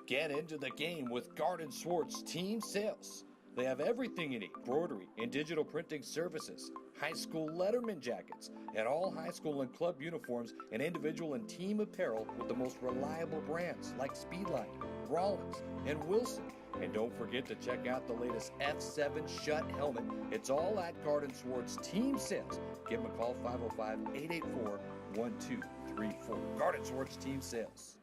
Get into the game with Garden Swartz Team Sales. They have everything you need: embroidery and digital printing services, high school letterman jackets, and all high school and club uniforms and individual and team apparel with the most reliable brands like Speedline, Rollins, and Wilson. And don't forget to check out the latest F7 Shut helmet. It's all at Garden Swartz Team Sales. Give them a call, 505-884-1234. Garden Swartz Team Sales.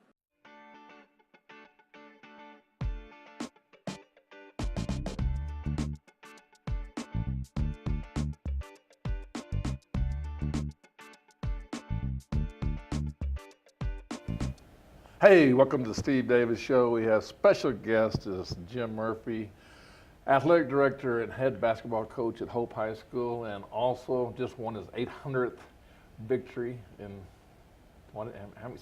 Hey, welcome to the Steve Davis Show. We have special guest is Jim Murphy, athletic director and head basketball coach at Hope High School, and also just won his 800th victory in how many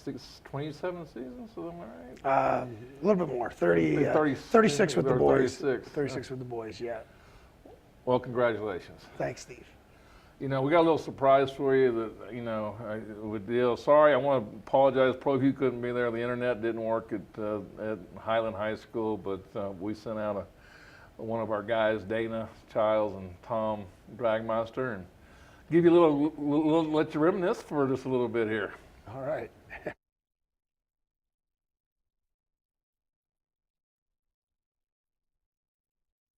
27 seasons? Is that right? A little bit more, 36 with the boys. 36 with the boys, yeah. Well, congratulations. Thanks, Steve. You know, we got a little surprise for you that, you know, with deal. Sorry, I want to apologize. Proview couldn't be there. The internet didn't work at Highland High School, but we sent out one of our guys, Dana Childs and Tom Dragmaster, and give you a little let you reminisce for just a little bit here. All right.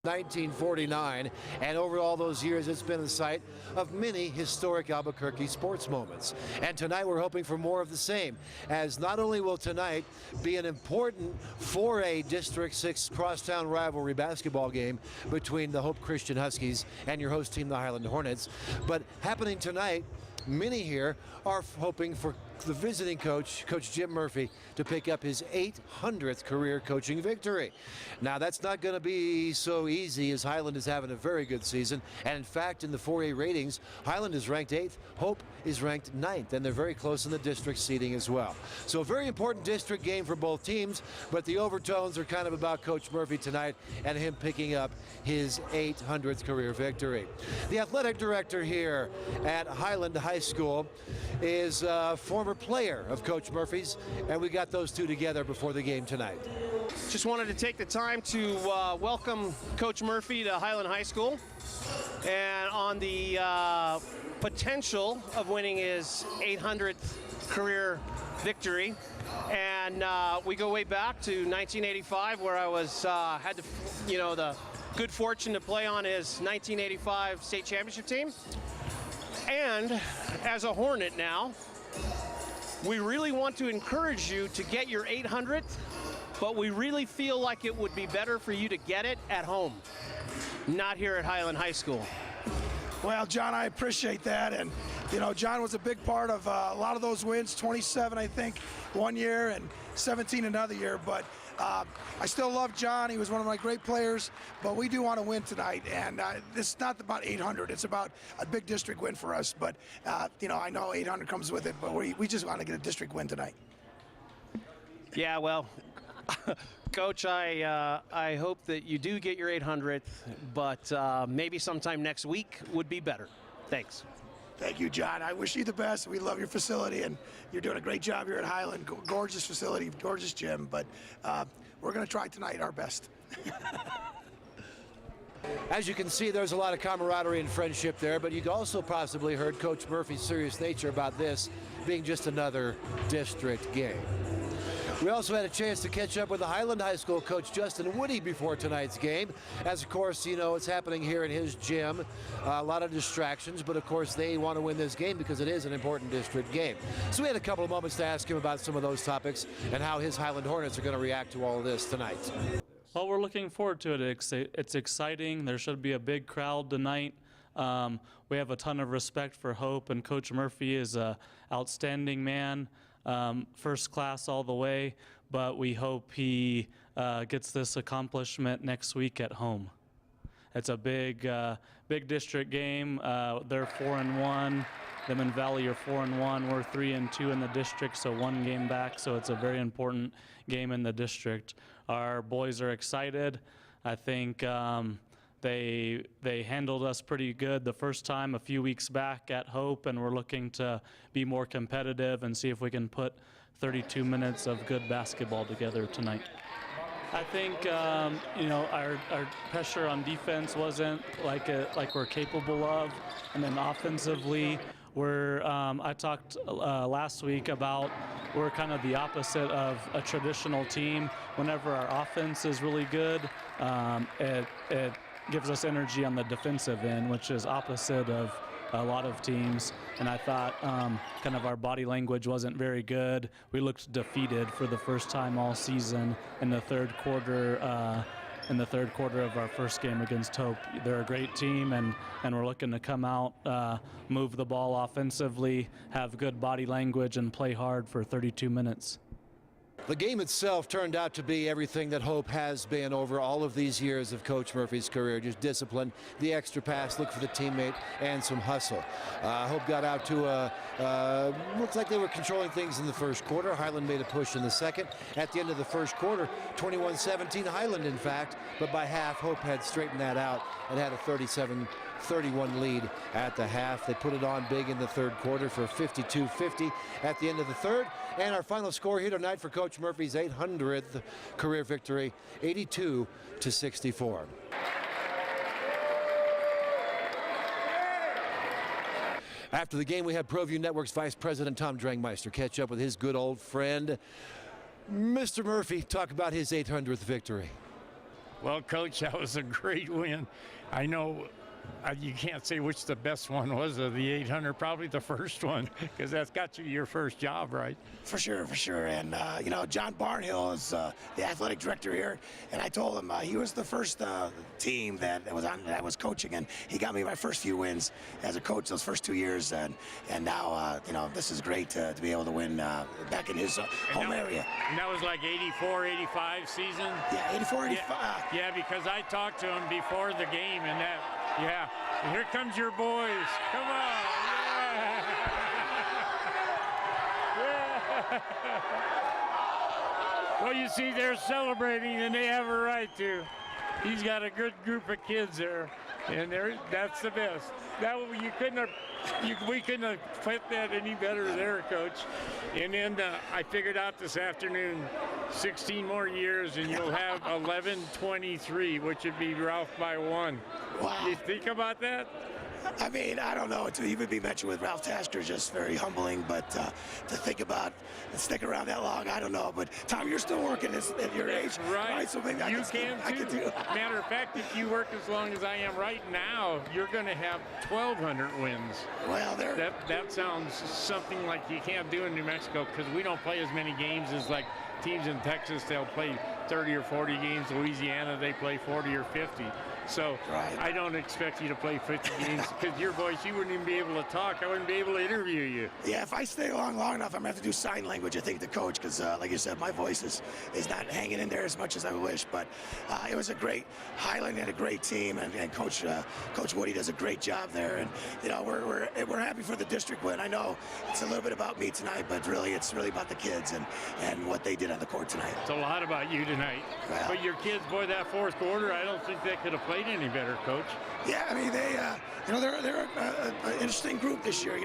1949, and over all those years it's been the site of many historic Albuquerque sports moments. And tonight we're hoping for more of the same, as not only will tonight be an important 4A District 6 crosstown rivalry basketball game between the Hope Christian Huskies and your host team, the Highland Hornets, but happening tonight, many here are hoping for the visiting coach, Coach Jim Murphy, to pick up his 800th career coaching victory. Now, that's not going to be so easy, as Highland is having a very good season. And in fact, in the 4A ratings, Highland is ranked 8th, Hope is ranked 9th, and they're very close in the district seeding as well. So a very important district game for both teams, but the overtones are kind of about Coach Murphy tonight and him picking up his 800th career victory. The athletic director here at Highland High School is former player of Coach Murphy's, and we got those two together before the game tonight. Just wanted to take the time to welcome Coach Murphy to Highland High School, and on the potential of winning his 800th career victory. And we go way back to 1985, where I was had the good fortune to play on his 1985 state championship team. And as a Hornet now, we really want to encourage you to get your 800th, but we really feel like it would be better for you to get it at home, not here at Highland High School. Well, John, I appreciate that. And, you know, John was a big part of a lot of those wins, 27, I think, one year and 17 another year. But I still love John. He was one of my great players. But we do want to win tonight. And it's not about 800. It's about a big district win for us. But, you know, I know 800 comes with it. But we just want to get a district win tonight. Yeah, well, Coach, I hope that you do get your 800th, but maybe sometime next week would be better. Thanks. Thank you, John. I wish you the best. We love your facility, and you're doing a great job here at Highland. Gorgeous facility, gorgeous gym, but we're going to try tonight our best. As you can see, there's a lot of camaraderie and friendship there, but you also possibly heard Coach Murphy's serious nature about this being just another district game. We also had a chance to catch up with the Highland High School coach, Justin Woody, before tonight's game. As, of course, you know, it's happening here in his gym. A lot of distractions, but, of course, they want to win this game because it is an important district game. So we had a couple of moments to ask him about some of those topics and how his Highland Hornets are going to react to all of this tonight. Well, we're looking forward to it. It's exciting. There should be a big crowd tonight. We have a ton of respect for Hope, and Coach Murphy is an outstanding man. First class all the way, but we hope he gets this accomplishment next week at home. It's a big district game. They're 4-1. Them and Valley are 4-1. We're 3-2 in the district, so one game back. So it's a very important game in the district. Our boys are excited. I think they handled us pretty good the first time a few weeks back at Hope, and we're looking to be more competitive and see if we can put 32 minutes of good basketball together tonight. I think our pressure on defense wasn't like we're capable of, and then offensively, I talked last week about we're kind of the opposite of a traditional team. Whenever our offense is really good, it gives us energy on the defensive end, which is opposite of a lot of teams. And I thought kind of our body language wasn't very good. We looked defeated for the first time all season in the third quarter. In the third quarter of our first game against Hope. They're a great team, and we're looking to come out, move the ball offensively, have good body language, and play hard for 32 minutes. The game itself turned out to be everything that Hope has been over all of these years of Coach Murphy's career. Just discipline, the extra pass, look for the teammate, and some hustle. Hope got out to looks like they were controlling things in the first quarter. Highland made a push in the second. At the end of the first quarter, 21-17 Highland, in fact, but by half, Hope had straightened that out and had a 37-31 lead at the half. They put it on big in the third quarter for 52-50 at the end of the third. And our final score here tonight for Coach Murphy's 800th career victory, 82-64. After the game, we had Proview Network's Vice President Tom Drangmeister catch up with his good old friend, Mr. Murphy, talk about his 800th victory. Well, Coach, that was a great win. I know you can't say which the best one was of the 800, probably the first one, because that's got you your first job, right? For sure. And, John Barnhill is the athletic director here, and I told him he was the first team that was coaching, and he got me my first few wins as a coach those first 2 years, and now, this is great to be able to win back in his home area. And that was like 84, 85 season? Yeah, 84, 85. Yeah, because I talked to him before the game, and that, yeah. And here comes your boys. Come on. Yeah. Well, you see, they're celebrating, and they have a right to. He's got a good group of kids there, and that's the best. We couldn't have put that any better there, Coach. And then I figured out this afternoon, 16 more years, and you'll have 11-23, which would be Ralph by 1. Wow. You think about that? I mean, I don't know. To even be mentioned with Ralph Tasker is just very humbling. But to think about and stick around that long, I don't know. But Tom, you're still working at your age, right? So maybe I can do it. Matter of fact, if you work as long as I am right now, you're going to have 1,200 wins. Well, that sounds something like you can't do in New Mexico, because we don't play as many games as like teams in Texas. They'll play 30 or 40 games. Louisiana, they play 40 or 50. So I don't expect you to play 50 games, because your voice, you wouldn't even be able to talk. I wouldn't be able to interview you. Yeah, if I stay long enough, I'm going to have to do sign language, I think, to coach, because like you said, my voice is not hanging in there as much as I wish. But it was a great, Highland had a great team, and Coach Woody does a great job there. And, we're happy for the district win. I know it's a little bit about me tonight, but really it's really about the kids and what they did on the court tonight. It's a lot about you tonight. Well, but your kids, boy, that fourth quarter, I don't think they could have played any better, Coach. Yeah, I mean, they're an interesting group this year.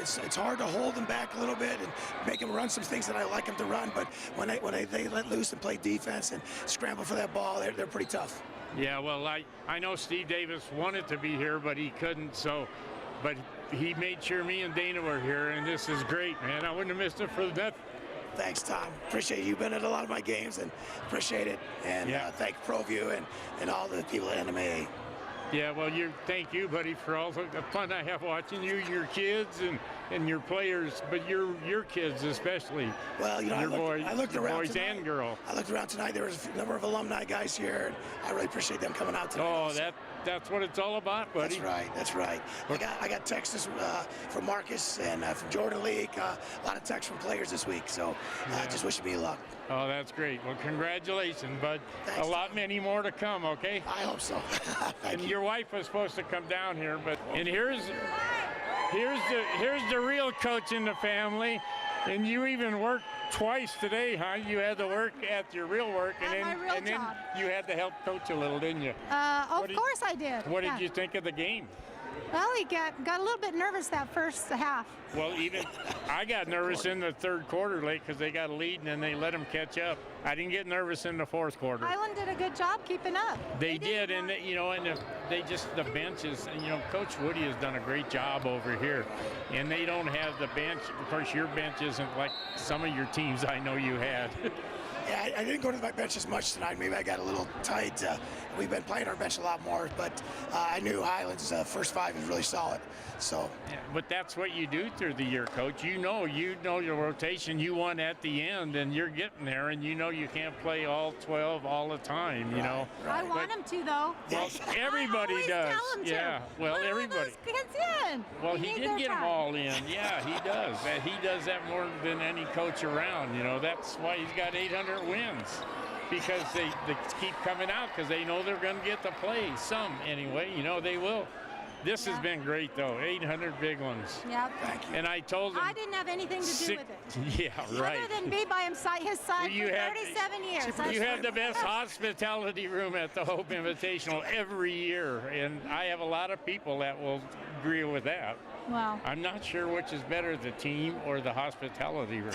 It's hard to hold them back a little bit and make them run some things that I like them to run. But when they let loose and play defense and scramble for that ball, they're pretty tough. Yeah, well, I know Steve Davis wanted to be here, but he couldn't. But he made sure me and Dana were here, and this is great, man. I wouldn't have missed it for that. Thanks, Tom. Appreciate you. You've been at a lot of my games, and appreciate it. And thank Proview and all the people at NMAA. Yeah, well, thank you, buddy, for all the fun I have watching you, your kids, and your players, but your kids especially. Well, I looked around boys tonight. And girl. I looked around tonight. There was a number of alumni guys here, and I really appreciate them coming out tonight. Oh, that's what it's all about, buddy. That's right. I got texts from Marcus and from Jordan Leak. A lot of texts from players this week. So just wishing me luck. Oh, that's great. Well, congratulations, bud. Thanks, many more to come, okay? I hope so. And your wife was supposed to come down here, and here's the real coach in the family. And you even worked twice today, huh? You had to work at your real work, and then you had to help coach a little, didn't you? Of course I did. What did you think of the game? Well, he got a little bit nervous that first half. Well, even I got nervous in the third quarter late because they got a lead and then they let them catch up. I didn't get nervous in the fourth quarter. Highland did a good job keeping up. They did, and the benches. Coach Woody has done a great job over here, and they don't have the bench. Of course, your bench isn't like some of your teams I know you had. Yeah, I didn't go to my bench as much tonight. Maybe I got a little tight. We've been playing our bench a lot more, but I knew Highland's first five is really solid. So. Yeah, but that's what you do through the year, Coach. You know your rotation you want at the end, and you're getting there, and you know you can't play all 12 all the time. You know. I want him to, though. Well, everybody does. Tell him yeah. to. Well, Put everybody. All those kids in. Well, We he need did their get them time. all in. Yeah, he does. He does that more than any coach around. That's why he's got 800 wins, because they keep coming out because they know they're going to get to play some anyway. They will. This has been great, though. 800 big ones. Yep. Thank you. And I told him. I didn't have anything to do with it. Yeah, right. Other than be by his side Well, for 37 years. You have the best hospitality room at the Hope Invitational every year, and I have a lot of people that will agree with that. Wow. I'm not sure which is better, the team or the hospitality room.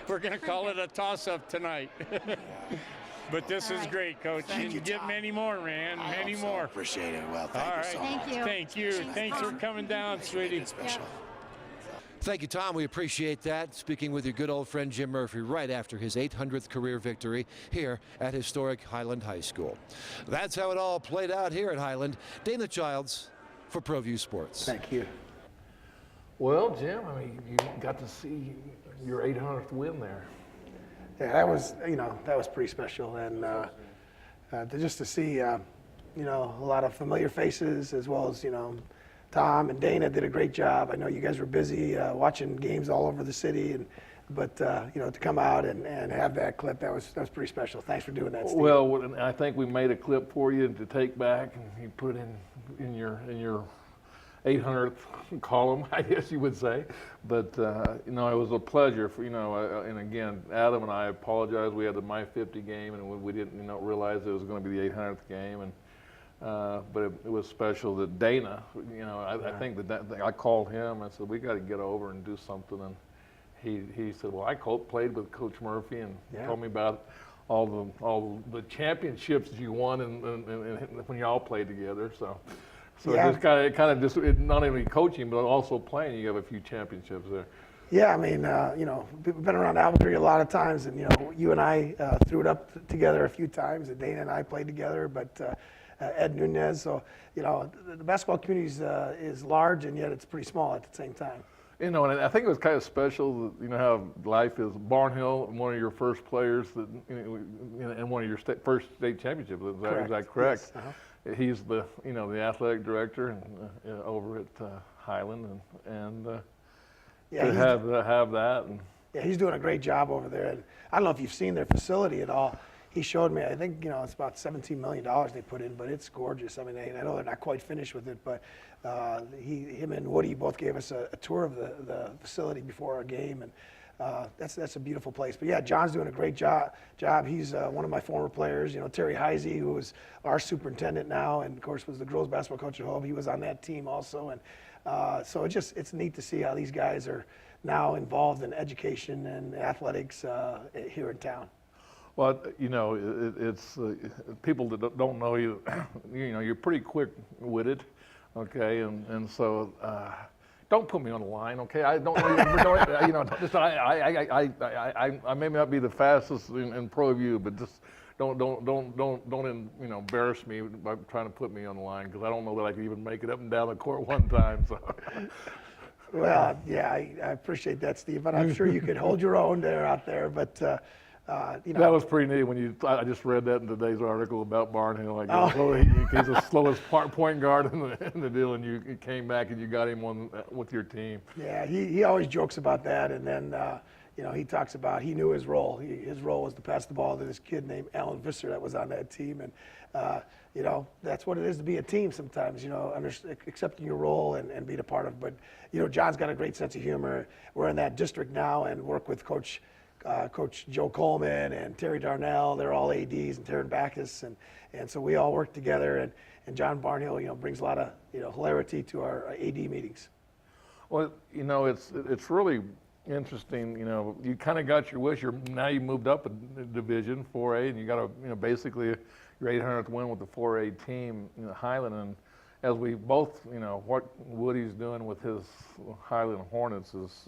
We're going to call it a toss-up tonight. But this is great, Coach. Thank you, get Tom. many more, man. Many also more. Appreciate it. Well, All thank you right. so much. Thank you. Thank you. Thanks for coming down, sweetie. Special. Thank you, Tom. We appreciate that. Speaking with your good old friend Jim Murphy right after his 800th career victory here at historic Highland High School. That's how it all played out here at Highland. Dana Childs for Proview Sports. Thank you. Well, Jim, you got to see your 800th win there. Yeah, that was pretty special, and just to see, a lot of familiar faces, as well as Tom and Dana did a great job. I know you guys were busy watching games all over the city, but to come out and have that clip, that was pretty special. Thanks for doing that, Steve. Well, I think we made a clip for you to take back, and you put in your 800th column, I guess you would say. But it was a pleasure for and again, Adam and I apologize. We had the My 50 game, and we didn't realize it was going to be the 800th game, and but it was special that Dana, I think that I called him. I said, we got to get over and do something, and he said, well, I played with Coach Murphy, and told me about all the championships you won and when you all played together. So it kind of not only coaching, but also playing. You have a few championships there. Yeah, we've been around Albuquerque a lot of times, and you and I threw it up together a few times, and Dana and I played together, but Ed Nunez. So the basketball community is large, and yet it's pretty small at the same time. And I think it was kind of special that, how life is. Barnhill, one of your first players and one of your first state championships. Is that correct? Yes. Uh-huh. He's the the athletic director over at Highland, and to have that. And yeah, he's doing a great job over there. And I don't know if you've seen their facility at all. He showed me. I think it's about $17 million they put in, but it's gorgeous. I know they're not quite finished with it, but him and Woody both gave us a tour of the facility before our game, and that's a beautiful place. But yeah, John's doing a great job. He's one of my former players. Terry Heisey, who is our superintendent now, and of course was the girls basketball coach at home. He was on that team also, and so it's neat to see how these guys are now involved in education and athletics here in town. Well, it's people that don't know you. You're pretty quick-witted, okay, and so. Don't put me on the line, okay? I don't I may not be the fastest in Proview, but just don't embarrass me by trying to put me on the line, because I don't know that I can even make it up and down the court one time. So. Well, yeah, I appreciate that, Steve, but I'm sure you could hold your own there out there. But that was pretty neat when I just read that in today's article about Barnhill. He's the slowest point guard in the deal, and you came back and you got him with your team. Yeah, he always jokes about that, and then he talks about he knew his role. His role was to pass the ball to this kid named Alan Visser that was on that team, and that's what it is to be a team sometimes. Accepting your role and being a part of. But John's got a great sense of humor. We're in that district now and work with Coach Joe Coleman and Terry Darnell. They're all ADs, and Taryn Backus, and so we all work together, and John Barnhill, brings a lot of, hilarity to our AD meetings. Well, it's really interesting. You kind of got your wish. Now you moved up a division, 4A, and you got basically your 800th win with the 4A team, Highland. And as we both, what Woody's doing with his Highland Hornets is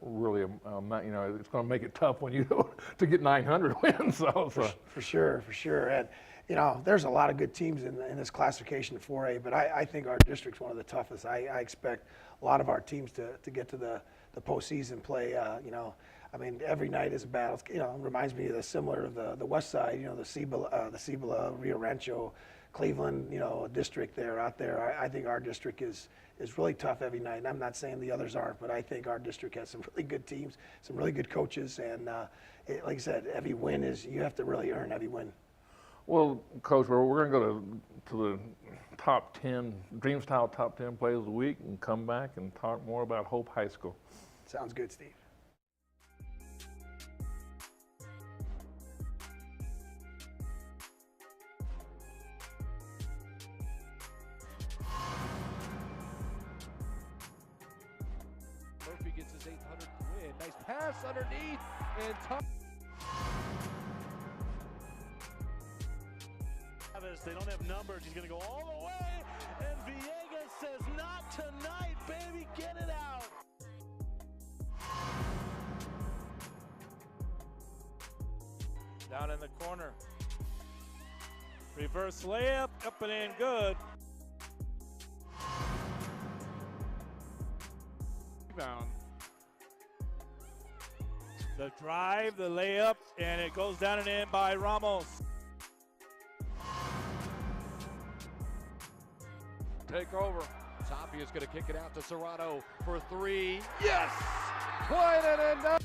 really, it's going to make it tough when you to get 900 wins. For sure. And there's a lot of good teams in this classification 4A, but I think our district's one of the toughest. I expect a lot of our teams to get to the postseason play. Every night is a battle. It reminds me of the west side. The Cibola, Rio Rancho, Cleveland, district out there. I think our district is really tough every night. And I'm not saying the others aren't, but I think our district has some really good teams, some really good coaches, and like I said, every win you have to really earn every win. Well, Coach, we're going to go to the top 10, Dream Style top 10 plays of the week and come back and talk more about Hope High School. Sounds good, Steve. Murphy gets his 800th win. Nice pass underneath, and they don't have numbers. He's going to go all the way, and Villegas says, not tonight, baby, get it out. Down in the corner. Reverse layup, up and in, good. Rebound. The drive, the layup, and it goes down and in by Ramos. take over. Tapia is going to kick it out to Serrano for three. Yes! Quite an enough.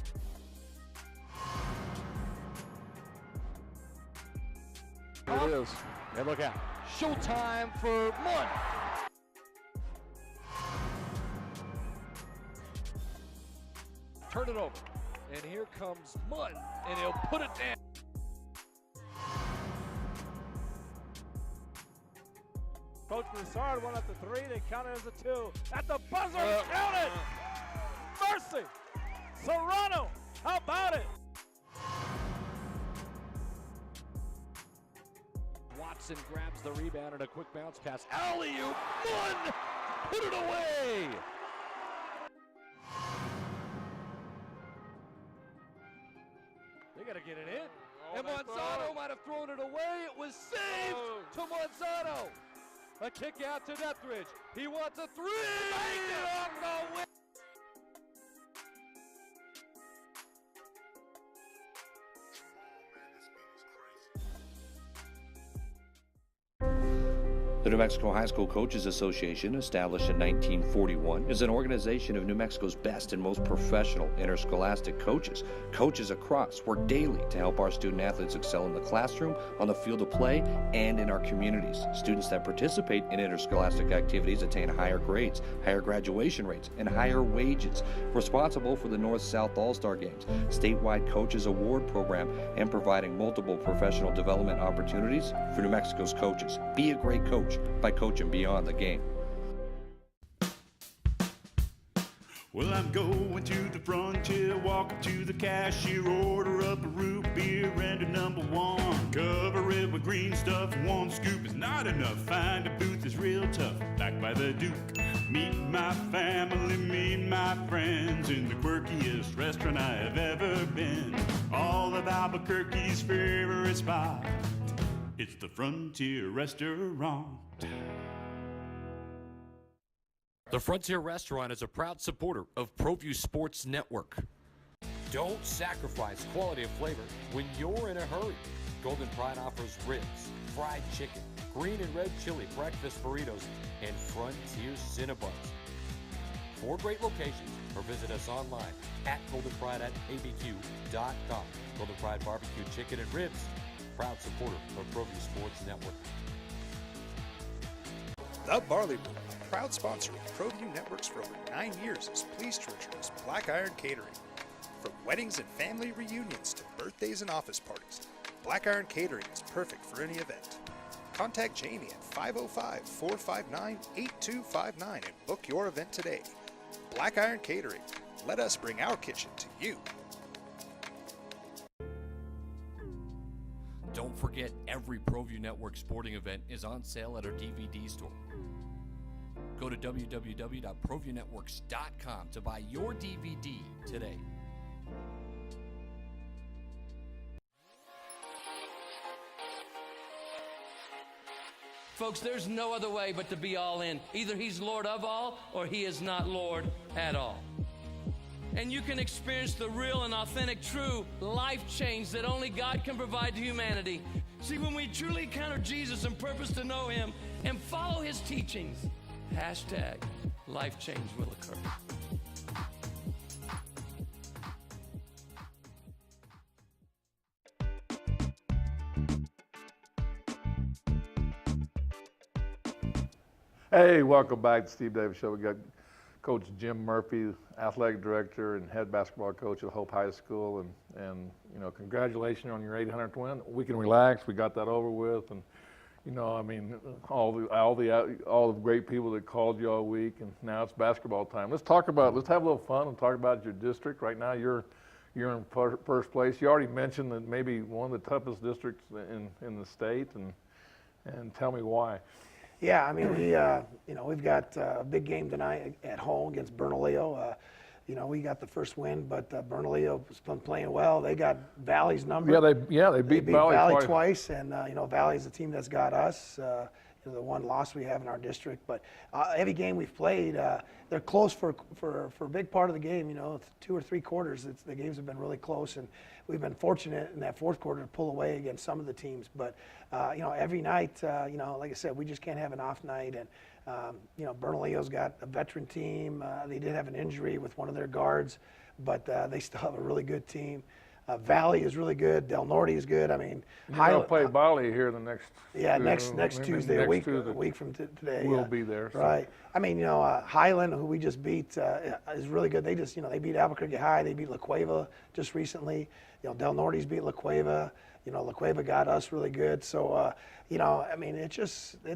It is. And look out. Showtime for Munn. Turn it over. And here comes Munn. And he'll put it down. Coach Broussard went up to three. They counted as a two. At the buzzer, counted. Mercy. Serrano. How about it? Watson grabs the rebound and a quick bounce pass. Alley-oop. Munn. Put it away. They got to get it in. And Manzano might have thrown it away. It was saved to Manzano. A kick out to Deathridge. He wants a three. Make it off the win. The New Mexico High School Coaches Association, established in 1941, is an organization of New Mexico's best and most professional interscholastic coaches. Coaches across work daily to help our student athletes excel in the classroom, on the field of play, and in our communities. Students that participate in interscholastic activities attain higher grades, higher graduation rates, and higher wages. Responsible for the North-South All-Star Games, statewide Coaches Award Program, and providing multiple professional development opportunities for New Mexico's coaches. Be a great coach by coaching beyond the game. Well, I'm going to the frontier, walk up to the cashier, order up a root beer and a number one. Cover it with green stuff, one scoop is not enough. Find a booth is real tough, back by the Duke. Meet my family, meet my friends in the quirkiest restaurant I have ever been. All of Albuquerque's favorite spot. It's the Frontier Restaurant. The Frontier Restaurant is a proud supporter of Proview Sports Network. Don't sacrifice quality of flavor when you're in a hurry. Golden Pride offers ribs, fried chicken, green and red chili breakfast burritos, and Frontier Cinnabons. 4 great locations, or visit us online at goldenpride@abq.com. Golden Pride Barbecue Chicken and Ribs, proud supporter of Proview Sports Network. The Barley Room, a proud sponsor of Proview Networks for over 9 years, is pleased to introduce Black Iron Catering. From weddings and family reunions to birthdays and office parties, Black Iron Catering is perfect for any event. Contact Jamie at 505-459-8259 and book your event today. Black Iron Catering. Let us bring our kitchen to you. Don't forget, every Proview Network sporting event is on sale at our DVD store. Go to www.proviewnetworks.com to buy your DVD today. Folks, there's no other way but to be all in. Either he's Lord of all or he is not Lord at all. And you can experience the real and authentic, true life change that only God can provide to humanity. See, when we truly encounter Jesus and purpose to know him and follow his teachings, hashtag life change will occur. Hey, welcome back to Steve Davis Show. We got Coach Jim Murphy, athletic director and head basketball coach at Hope High School, and you know, congratulations on your 800th win. We can relax. We got that over with, and you know, I mean, all the great people that called you all week, and now it's basketball time. Let's have a little fun and talk about your district. Right now, you're in first place. You already mentioned that maybe one of the toughest districts in the state, and tell me why. Yeah, I mean, we've got a big game tonight at home against Bernalillo. We got the first win, but Bernalillo has been playing well. They got Valley's number. They beat Valley twice, and Valley's the team that's got us. The one loss we have in our district, but every game we've played, they're close for a big part of the game. 2 or 3 quarters, the games have been really close, and we've been fortunate in that fourth quarter to pull away against some of the teams. But every night, like I said, we just can't have an off night. And Bernalillo's got a veteran team. They did have an injury with one of their guards, but they still have a really good team. Valley is really good. Del Norte is good. I mean, you're going to play Valley here the next. Yeah, next Tuesday, a week from today. We'll be there. So. Right. I mean, Highland, who we just beat, is really good. They just, they beat Albuquerque High. They beat La Cueva just recently. Del Norte's beat La Cueva. La Cueva got us really good. So, I mean, it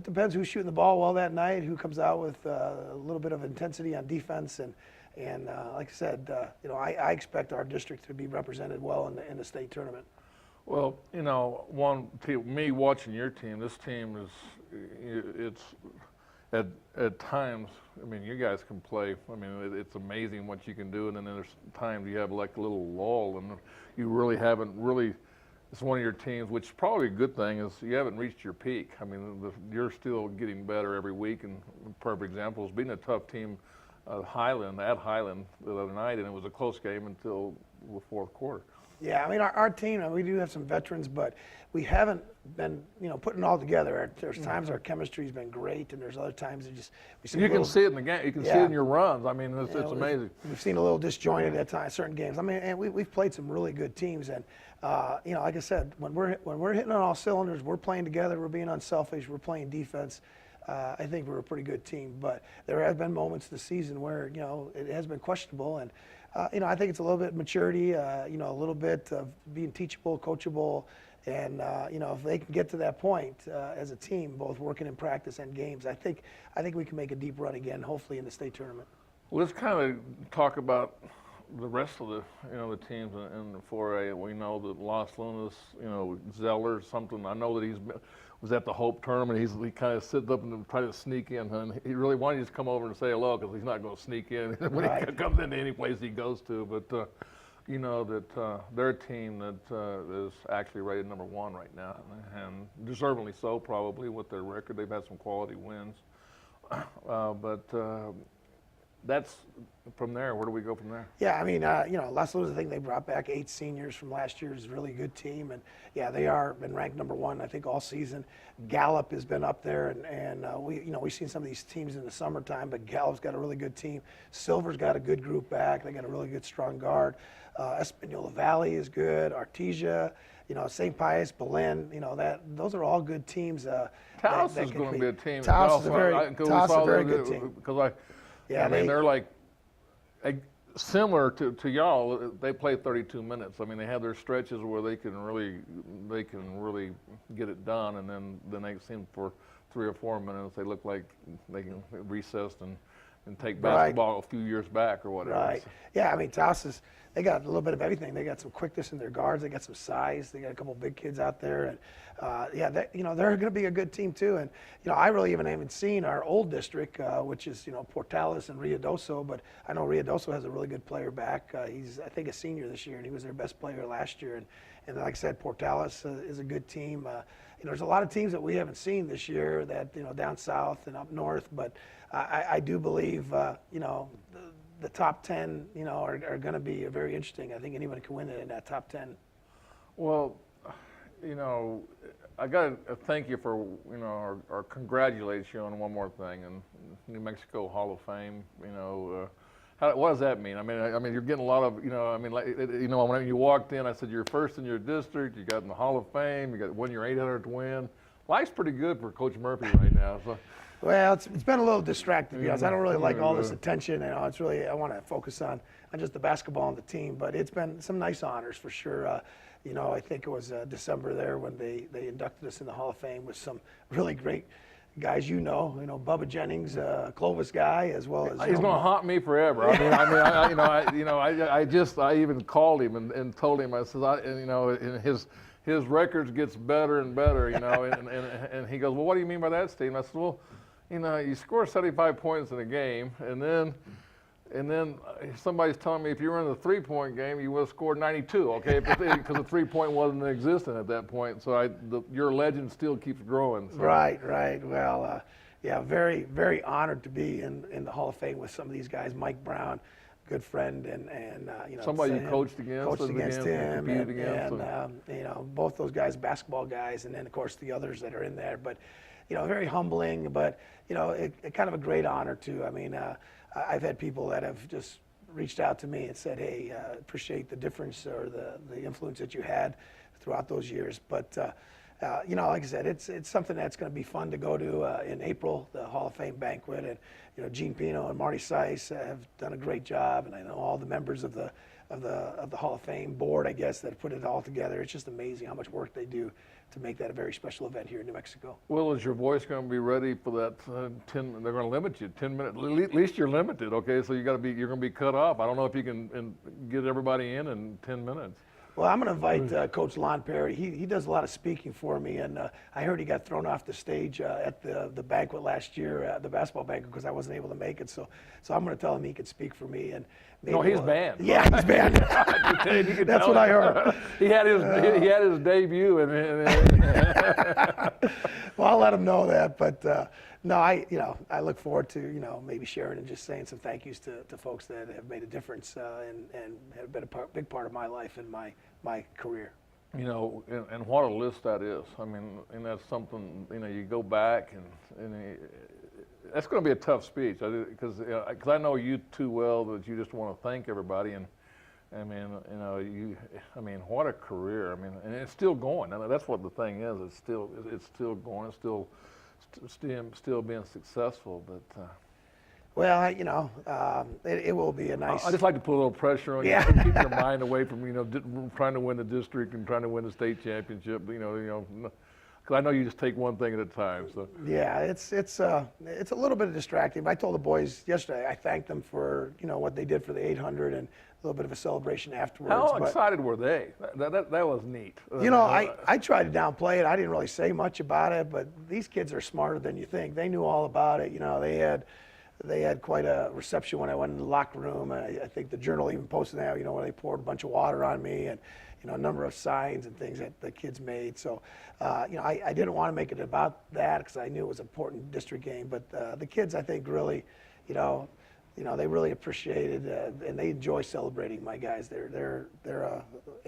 depends who's shooting the ball well that night, who comes out with a little bit of intensity on defense, and like I said, I expect our district to be represented well in the state tournament. Well, me watching your team, this team it's at times, I mean, you guys can play. I mean, it's amazing what you can do, and then there's times you have like a little lull, and you really haven't really. It's one of your teams, which is probably a good thing, is you haven't reached your peak. I mean, you're still getting better every week, and perfect example is being a tough team. Highland the other night, and it was a close game until the fourth quarter. Yeah, I mean, our team, we do have some veterans, but we haven't been, putting it all together. There's times our chemistry's been great, and there's other times you can see it in the game. You can see it in your runs. I mean, it's amazing. We've seen a little disjointed at times, certain games. I mean, and we've played some really good teams, and like I said, when we're hitting on all cylinders, we're playing together, we're being unselfish, we're playing defense. I think we're a pretty good team, but there have been moments this season where it has been questionable, and I think it's a little bit of maturity, a little bit of being teachable, coachable, and if they can get to that point as a team, both working in practice and games, I think we can make a deep run again, hopefully in the state tournament. Well, let's kind of talk about the rest of the the teams in the 4A. We know that Los Lunas, Zeller, something. I know that was at the Hope tournament. He kind of sits up and tries to sneak in, and he really wanted you to come over and say hello because he's not going to sneak in when he comes into any place he goes to. But that they're a team that is actually rated number 1 right now, and deservingly so probably with their record. They've had some quality wins, but that's from there. Where do we go from there? Yeah, I mean, Las Lunas, I think they brought back 8 seniors from last year's really good team, and yeah, they been ranked number 1, I think, all season. Gallup has been up there, and we've seen some of these teams in the summertime, but Gallup's got a really good team. Silver's got a good group back. They got a really good strong guard. Espanola Valley is good. Artesia, St. Pius, Belen, those are all good teams. Taos is going to be a team. Taos is a very good team. Because they're like similar to y'all, they play 32 minutes. I mean, they have their stretches where they can really get it done, and then the next team for 3 or 4 minutes, they look like they can recess and take basketball a few years back or whatever. Right. Yeah, I mean, Taos they got a little bit of everything. They got some quickness in their guards. They got some size. They got a couple big kids out there, and they're going to be a good team too. And I really haven't seen our old district, which is Portales and Ruidoso. But I know Ruidoso has a really good player back. He's I think a senior this year, and he was their best player last year. And like I said, Portales is a good team. There's a lot of teams that we haven't seen this year that down south and up north. But I do believe the top 10 are going to be very interesting. I think anyone can win it in that top 10. Well, I got to thank you for or congratulate you on one more thing, and New Mexico Hall of Fame. What does that mean? I mean, you're getting a lot of, when you walked in, I said you're first in your district. You got in the Hall of Fame. You got won your 800th win. Life's pretty good for Coach Murphy right now. So. Well, it's been a little distracting because I don't really like all this attention. It's really I want to focus on just the basketball and the team. But it's been some nice honors for sure. I think it was December there when they inducted us in the Hall of Fame with some really great guys. Bubba Jennings, Clovis guy, as well as he's going to haunt me forever. I even called him and told him, I said, and his records gets better and better, and he goes, well, what do you mean by that, Steve? And I said, well, you score 75 points in a game, and then somebody's telling me if you were in the 3-point game, you would have scored 92, okay? Because the 3-point wasn't existent at that point. So your legend still keeps growing. So. Right. Well, very, very honored to be in the Hall of Fame with some of these guys. Mike Brown, good friend, and somebody you coached against him, and both those guys, basketball guys, and then of course the others that are in there. But very humbling, but it kind of a great honor too. I mean, I've had people that have just reached out to me and said, hey, appreciate the difference or the influence that you had throughout those years. But like I said, it's something that's going to be fun to go to in April, the Hall of Fame banquet, and Gene Pino and Marty Seiss have done a great job, and I know all the members of the Hall of Fame board, I guess, that put it all together. It's just amazing how much work they do to make that a very special event here in New Mexico. Well, is your voice going to be ready for that 10? They're going to limit you 10 minutes. At least you're limited, okay? So you're going to be cut off. I don't know if you can get everybody in 10 minutes. Well, I'm going to invite Coach Lon Perry. He does a lot of speaking for me, and I heard he got thrown off the stage at the banquet last year, the basketball banquet, because I wasn't able to make it. So I'm going to tell him he could speak for me. And maybe he's banned. Yeah, he's banned. That's what I heard. He had his debut, Well, I'll let him know that. But no, I look forward to maybe sharing and just saying some thank yous to folks that have made a difference and have been a big part of my life and my career. And what a list that is. I mean, and that's something, you go back and that's going to be a tough speech because I know you too well that you just want to thank everybody. And I mean, what a career. I mean, and it's still going. I mean, that's what the thing is. It's still going. It's still being successful. But well, it will be a nice. I just like to put a little pressure on you. Yeah. Keep your mind away from trying to win the district and trying to win the state championship. Because I know you just take one thing at a time. So yeah, it's a little bit distracting. I told the boys yesterday. I thanked them for what they did for the 800 and a little bit of a celebration afterwards. How excited were they? That was neat. I tried to downplay it. I didn't really say much about it, but these kids are smarter than you think. They knew all about it. They had quite a reception when I went in the locker room. I think the Journal even posted that, where they poured a bunch of water on me and, a number of signs and things that the kids made. So, I didn't want to make it about that because I knew it was an important district game. But the kids, I think, really, they really appreciated and they enjoy celebrating my guys. They're a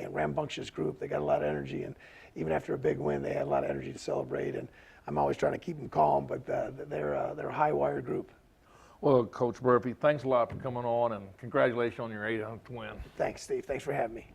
rambunctious group. They got a lot of energy, and even after a big win, they had a lot of energy to celebrate. And I'm always trying to keep them calm, but they're a high-wire group. Well, Coach Murphy, thanks a lot for coming on, and congratulations on your 800th win. Thanks, Steve. Thanks for having me.